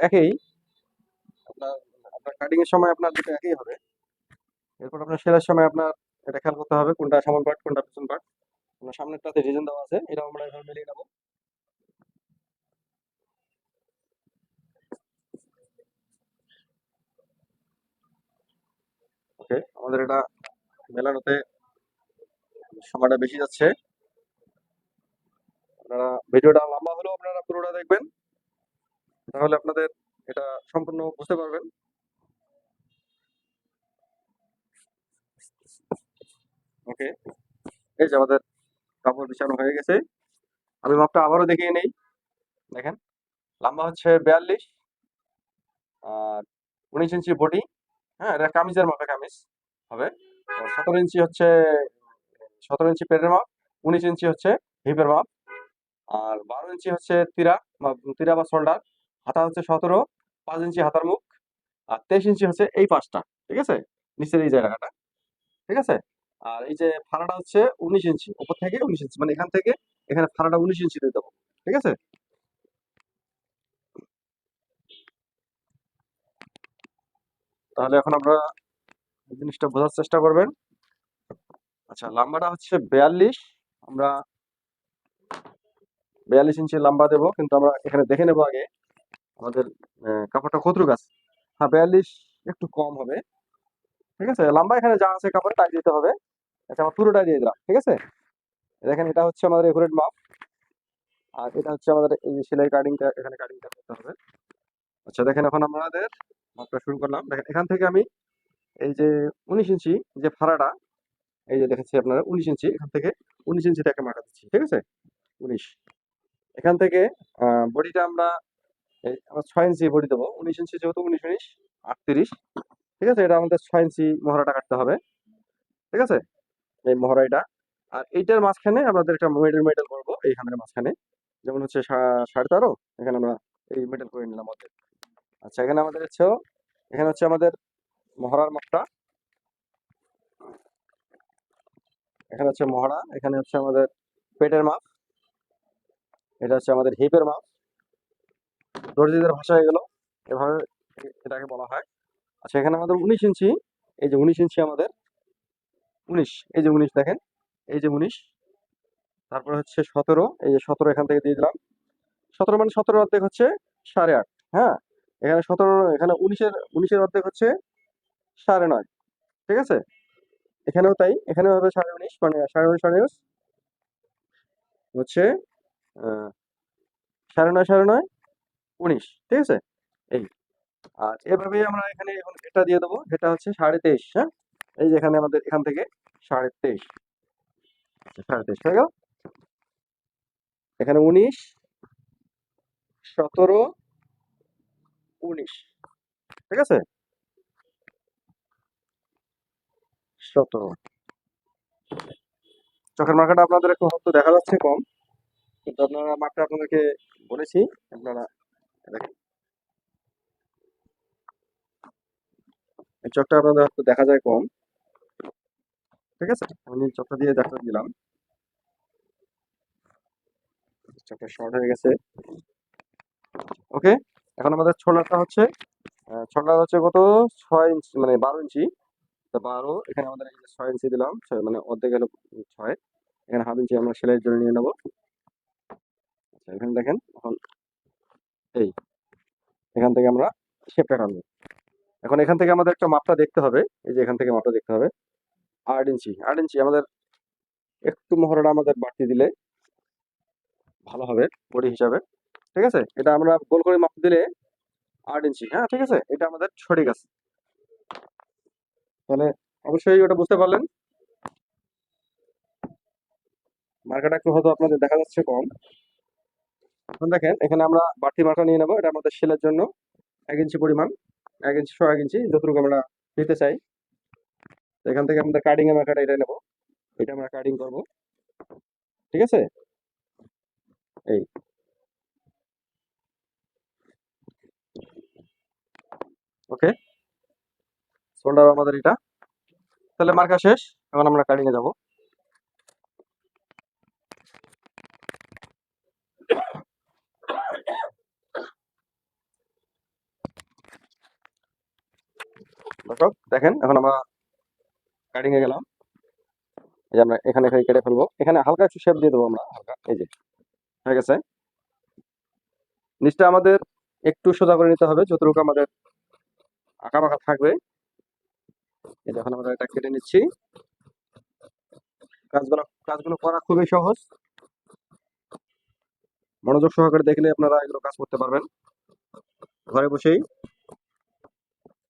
একই। আপনার আপনার কাটিং এর সময় আপনার দুটো একই হবে। এরপর আপনার সেলার সময় আপনার এটা খেয়াল করতে হবে কোনটা সামন পার্ট কোনটা পিছন পার্ট। আপনার সামনেরটাতে ডিজাইন দেওয়া আছে, এটা আমরা এভাবে মিলিয়ে নেবো। ওকে, আমাদের এটা মেলানোতে সময়টা বেশি যাচ্ছে। আপনারা ভিডিওটা লম্বা হলেও আপনারা পুরোটা দেখবেন, তাহলে আপনাদের এটা সম্পূর্ণ বুঝতে পারবেন। ওকে, এই যে আমাদের কাপড় বিছানো হয়ে গেছে। আমি মাপটা আবারও দেখিয়ে নেই। দেখেন, লম্বা হচ্ছে 42 আর 19 ইঞ্চি বডি। হ্যাঁ, এটা কামিজের মাপে কামিজ হবে। 17 ইঞ্চি হচ্ছে 17 ইঞ্চি পেটের মাপ, 19 ইঞ্চি হচ্ছে হিপের মাপ, আর 12 ইঞ্চি হচ্ছে তীরা বা শোল্ডার। হাতা হচ্ছে 17, 5 ইঞ্চি হাতার মুখ, আর 23 ইঞ্চি হচ্ছে এই পাশটা। ঠিক আছে, নিচের এই জায়গাটা। ঠিক আছে, আর এই যে ফাড়াটা হচ্ছে 19 ইঞ্চি, উপর থেকে 19 ইঞ্চি, মানে এখান থেকে এখানে ফাড়াটা 19 ইঞ্চি দিয়ে দেবো। ঠিক আছে, তাহলে এখন আমরা এই জিনিসটা বোঝার চেষ্টা করবেন। আচ্ছা, লম্বাটা হচ্ছে 42। আমরা 42 ইঞ্চি লম্বা দেবো, কিন্তু আমরা এখানে দেখে নেবো আগে আমাদের কাপড়টা কতটুকু আছে। হ্যাঁ, 42 একটু কম হবে। ঠিক আছে, লম্বা এখানে যা আছে কাপড়ে তাই দিতে হবে। আচ্ছা, আমরা পুরোটাই দিয়ে দিলাম। ঠিক আছে, দেখেন এটা হচ্ছে আমাদের একুরেট মাপ, আর এটা হচ্ছে আমাদের এই যে সেলাই কাটিংটা, এখানে কাটিংটা করতে হবে। আচ্ছা দেখেন, এখন আমাদের মাপটা শুরু করলাম। দেখেন এখান থেকে আমি এই যে 19 ইঞ্চি যে ফাড়াটা, এই যে দেখেছি আপনারা 19 ইঞ্চি, এখান থেকে 19 ইঞ্চি থেকে মার্কা দিচ্ছি। ঠিক আছে, 19। এখান থেকে বডিটা আমরা আমরা 6 ইঞ্চি বডি দেবো। 19 ইঞ্চি যেহেতু 19 19 38। ঠিক আছে, এটা আমাদের 6 ইঞ্চি মহড়াটা কাটতে হবে। ঠিক আছে, এই মহড়াইটা, আর এইটার মাঝখানে আমাদের একটা মেডেল মেডেল করবো এইখানের মাঝখানে, যেমন হচ্ছে 13.5। এখানে আমরা এই মেডেল করে নিলাম অর্ধেক। আচ্ছা, এখানে আমাদের হচ্ছে এখানে হচ্ছে আমাদের মহড়ার মাপটা। এখানে হচ্ছে মহড়া, এখানে হচ্ছে আমাদের পেটের মাপ, এটা হচ্ছে আমাদের হিপের মাপ। দর্জিদের ভাষা এগুলো এভাবে এটাকে বলা হয়। আচ্ছা, এখানে আমাদের 19 ইঞ্চি, এই যে 19 ইঞ্চি আমাদের 19, এই যে 19 দেখেন, এই যে 19। তারপরে হচ্ছে 17, এই যে 17 এখান থেকে দিয়ে দিলাম। 17 মানে 17 অর্ধেক হচ্ছে 8.5। হ্যাঁ, এখানে 17, এখানে 19-এর অর্ধেক হচ্ছে 9.5। ঠিক আছে, এখানেও তাই, এখানেও হবে 19.5, মানে 19.5 হচ্ছে আহ 9.5 19। ঠিক আছে, এই, আর এভাবেই আমরা এখানে এখন এটা দিয়ে দেবো, এটা হচ্ছে 23.5। হ্যাঁ, এই যে এখানে আমাদের এখান থেকে 23.5, 23.5 হয়ে গেল। এখানে 19, 17, 19। ঠিক আছে, 17। চোখের মার্কাটা আপনাদের একটু হয়তো দেখা যাচ্ছে কম, কিন্তু আপনারা মার্কটা আপনাদেরকে বলেছি। আপনারা দেখেন, এই চোখটা আপনাদের হয়তো দেখা যায় কম। ঠিক আছে, আমি চোখটা দিয়ে দেখা দিলাম, চোখটা শর্ট হয়ে গেছে। ওকে, এখন আমাদের ছোলাটা হচ্ছে ছোলা হচ্ছে কত, 6 ইঞ্চি, মানে 12 ইঞ্চি। তো 12, এখানে আমাদের এই যে 6 ইঞ্চি দিলাম, মানে অর্ধেক হলো 6। এখানে হাফ ইঞ্চি আমরা সেলাইয়ের জন্য নিয়ে নেবো। আচ্ছা, এখানে দেখেন এখন এই এখান থেকে আমরা শেপটা টানবো। এখন এখান থেকে আমাদের একটা মাপটা দেখতে হবে, এই যে এখান থেকে মাপটা দেখতে হবে। 8 ইঞ্চি, 8 ইঞ্চি আমাদের একটু মহড়াটা আমাদের বাড়তি দিলে ভালো হবে বডি হিসাবে। ঠিক আছে, এটা আমরা গোল করে মাপ দিলে 8 ইঞ্চি। হ্যাঁ, ঠিক আছে, এটা আমাদের সঠিক আছে। তাহলে অবশ্যই ওটা বুঝতে পারলেন। মার্কাটা একটু হয়তো আপনাদের দেখা যাচ্ছে কম। এখন দেখেন, এখানে আমরা বাড়তি মার্কা নিয়ে নেবো, এটা আমাদের সেলের জন্য 1 ইঞ্চি পরিমাণ, 1 ইঞ্চি 1 ইঞ্চি যতটুকু আমরা নিতে চাই। তো এখান থেকে আমাদের কাটিং এর মার্কাটা এটা নেবো, এটা আমরা কাটিং করব। ঠিক আছে, এই, ওকে, শোল্ডার আমাদের এটা। তাহলে মার্কা শেষ, এখন আমরা কাটিং এ যাবো। দর্শক দেখেন, এখন আমরা কাটিং এ গেলাম। এই যে আমরা এখানে কেটে ফেলবো, এখানে হালকা একটু শেপ দিয়ে দেবো আমরা, হালকা। এই যে হয়ে গেছে। নিচটা আমাদের একটু সোজা করে নিতে হবে, যতটুকু আমাদের আঁকা বাঁকা থাকবে। এই যে এখন আমরা এটা কেটে নিচ্ছি। কাজগুলো করা খুবই সহজ, মনোযোগ সহকারে দেখলে আপনারা এগুলো কাজ করতে পারবেন ঘরে বসেই।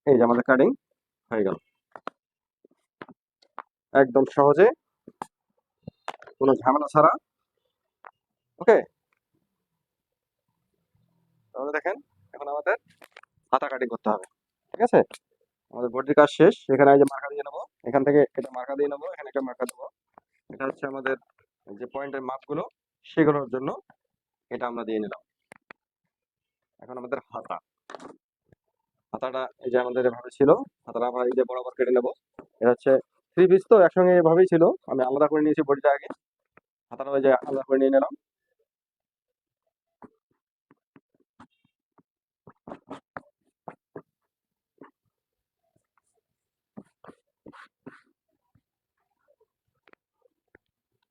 এই যে আমাদের কাটিং হয়ে গেল একদম সহজে, কোনো ঝামেলা ছাড়া। ওকে, তাহলে দেখেন এখন আমাদের হাতা কাটিং করতে হবে। ঠিক আছে, আমাদের বডির কাজ শেষ। এখানে এই যে মার্কা দিয়ে নেবো, এখান থেকে এটা মার্কা দিয়ে নেবো, এখানে একটা মার্কা দেবো। এটা হচ্ছে আমাদের যে পয়েন্টের মাপগুলো, সেগুলোর জন্য এটা আমরা দিয়ে নিলাম। এখন আমাদের হাতাটা এই যে আমাদের এভাবে ছিল, হাতাটা আমরা এই যে বরাবর কেটে নেবো। এটা হচ্ছে 3 পিস, তো একসঙ্গে এভাবেই ছিল, আমি আলাদা করে নিয়েছি বডিটা আগে, হাতাটা ওই যে আলাদা করে নিয়ে নিলাম।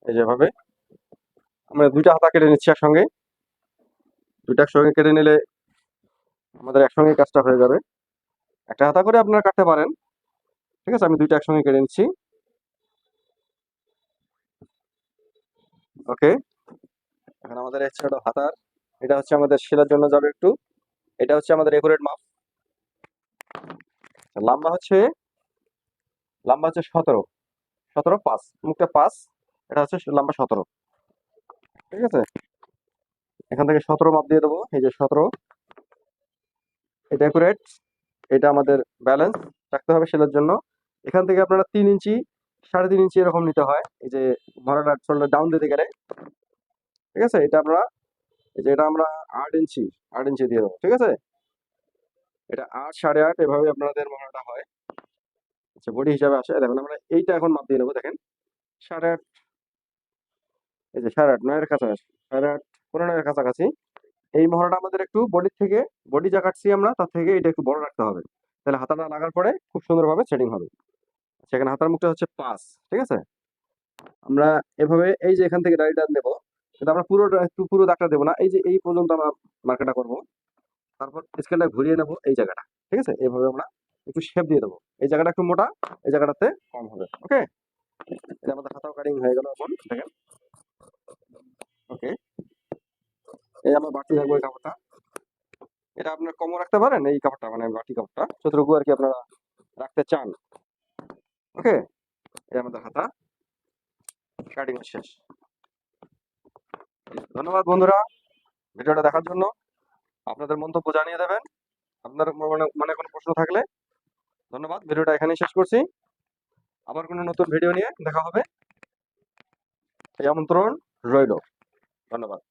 এই যেভাবে আমরা দুইটা হাতা কেটে নিচ্ছি একসঙ্গে। দুইটা একসঙ্গে কেটে নিলে আমাদের একসঙ্গে কাজটা হয়ে যাবে। একটা হাতা করে আপনারা কাটতে পারেন। ঠিক আছে, আমি দুইটা একসঙ্গে কেটে নিচ্ছি। ওকে, এখন আমাদের ছোট হাতার, এটা হচ্ছে আমাদের সেলার জন্য যাবে একটু। এটা হচ্ছে আমাদের একুরেট মাপ। লম্বা হচ্ছে লম্বা হচ্ছে 17 5, মুখটা 5, এটা হচ্ছে লম্বা 17। ঠিক আছে, এখান থেকে 17 মাপ দিয়ে দেবো। এই যে 17, এটা একুরেট, এটা আমাদের ব্যালেন্স রাখতে হবে সেলার জন্য। এখান থেকে আপনারা 3 ইঞ্চি 3.5 ইঞ্চি এরকম নিতে হয়, এই যে মরাটা শোল্ডার ডাউন দিতে গেলে। ঠিক আছে, এটা আমরা এই যে এটা আমরা 8 ইঞ্চি 8 ইঞ্চি দিয়ে দেবো। ঠিক আছে, এটা 8 8.5 এভাবে আপনাদের মরাটা হয়। আচ্ছা, বডি হিসাবে আসে। দেখুন আমরা এইটা এখন মাপ দিয়ে নেবো। দেখেন 8.5, এই যে 8.5 9-এর কাছাকাছি, 8.5 পৌনে 9-এর কাছাকাছি। এই মহড়াটা আমাদের একটু বডির থেকে, বডি যা কাটছি আমরা তার থেকে এটা একটু বড় রাখতে হবে, তাহলে হাতাটা লাগার পরে খুব সুন্দরভাবে সেটিং হবে। সেখানে হাতার মুখটা হচ্ছে 5। ঠিক আছে, আমরা এভাবে এই যে এখান থেকে দাড়িটা দেবো, কিন্তু আমরা পুরো দাগটা দেবো না, এই যে এই পর্যন্ত আমরা মার্কাটা করবো। তারপর স্কেলটা ঘুরিয়ে নেবো এই জায়গাটা। ঠিক আছে, এভাবে আমরা একটু শেপ দিয়ে দেবো। এই জায়গাটা একটু মোটা, এই জায়গাটাতে কম হবে। ওকে, এটা আমাদের হাতাও কাটিং হয়ে গেল। এখন দেখেন, ওকে, এই আমরা বাড়তি রাখবো এই কাপড়টা। এটা আপনার কমও রাখতে পারেন, এই কাপড়টা মানে বাটি কাপড়টা যতটুকু আর কি আপনারা রাখতে চান। ওকে, এই আমাদের হাতা কাটিং শেষ। ধন্যবাদ বন্ধুরা ভিডিওটা দেখার জন্য। আপনাদের মন্তব্য জানিয়ে দেবেন, আপনার মনে কোনো প্রশ্ন থাকলে। ধন্যবাদ, ভিডিওটা এখানেই শেষ করছি। আবার কোনো নতুন ভিডিও নিয়ে দেখা হবে, এই আমন্ত্রণ রইল। ধন্যবাদ।